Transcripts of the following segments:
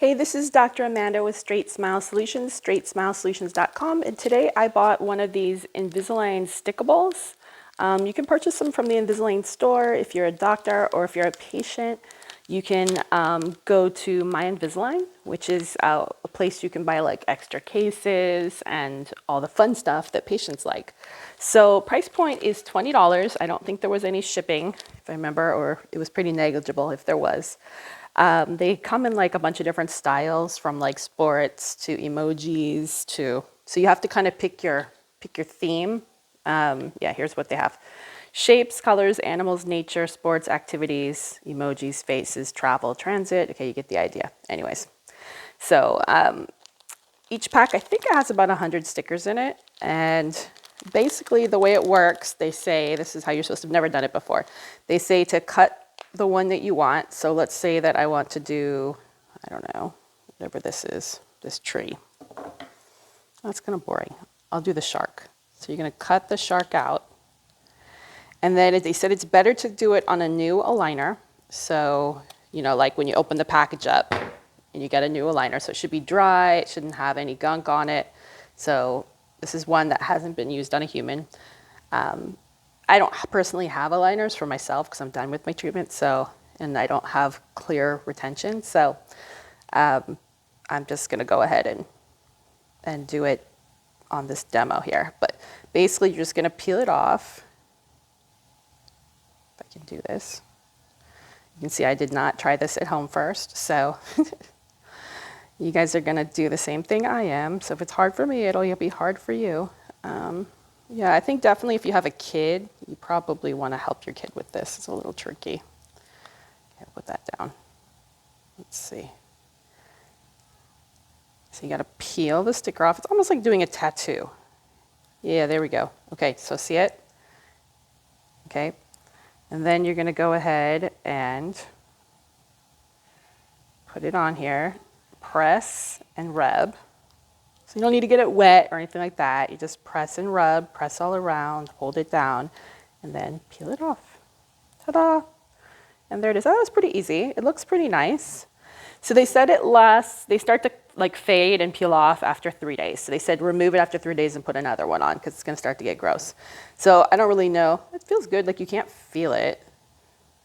Hey, this is Dr. Amanda with StraightSmile Solutions, StraightSmileSolutions.com, and today I bought one of these Invisalign Stickables. You can purchase them from the Invisalign store if you're a doctor or if you're a patient. You can go to My Invisalign, which is a place you can buy like extra cases and all the fun stuff that patients like. So price point is $20. I don't think there was any shipping, if I remember, or it was pretty negligible if there was. They come in like a bunch of different styles, from like sports to emojis to, so you have to kind of pick your theme. Yeah, here's what they have: shapes, colors, animals, nature, sports, activities, emojis, faces, travel, transit. Okay, you get the idea. Anyways, so each pack, I think it has about 100 stickers in it, and basically the way it works, they say, this is how you're supposed to have never done it before. They say to cut the one that you want. So let's say that I want to do, I don't know, whatever this is, this tree. That's kind of boring. I'll do the shark. So you're going to cut the shark out. And then they said it's better to do it on a new aligner. So, you know, like when you open the package up and you get a new aligner. So it should be dry. It shouldn't have any gunk on it. So this is one that hasn't been used on a human. I don't personally have aligners for myself because I'm done with my treatment, so, and I don't have clear retention, so I'm just going to go ahead and do it on this demo here. But basically, you're just going to peel it off. If I can do this. You can see I did not try this at home first, so you guys are going to do the same thing I am. So if it's hard for me, it'll be hard for you. Yeah, I think definitely if you have a kid, you probably want to help your kid with this. It's a little tricky. Okay, put that down. Let's see. So you got to peel the sticker off. It's almost like doing a tattoo. Yeah, there we go. Okay, so see it? Okay. And then you're going to go ahead and put it on here. Press and rub. So you don't need to get it wet or anything like that. You just press and rub, press all around, hold it down, and then peel it off. Ta-da! And there it is. Oh, it's pretty easy. It looks pretty nice. So they said it lasts, they start to like fade and peel off after 3 days. So they said remove it after 3 days and put another one on because it's going to start to get gross. So I don't really know. It feels good. Like you can't feel it.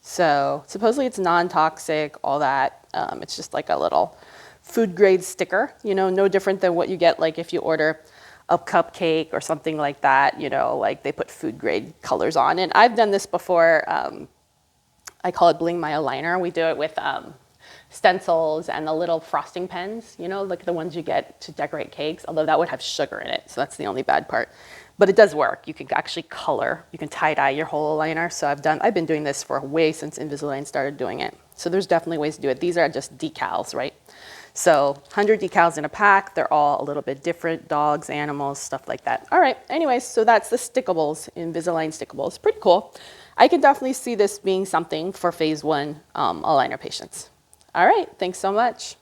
So supposedly it's non-toxic, all that. It's just like a little food grade sticker, you know, no different than what you get like if you order a cupcake or something like that, you know, like they put food grade colors on. And I've done this before. I call it Bling my aligner. We do it with stencils and the little frosting pens, you know, like the ones you get to decorate cakes, although that would have sugar in it. So that's the only bad part. But it does work. You can actually color. You can tie-dye your whole aligner. So I've been doing this for way since Invisalign started doing it. So there's definitely ways to do it. These are just decals, right? So 100 decals in a pack. They're all a little bit different. Dogs, animals, stuff like that. All right. Anyways, so that's the Stickables, Invisalign Stickables. Pretty cool. I can definitely see this being something for phase 1 aligner patients. All right. Thanks so much.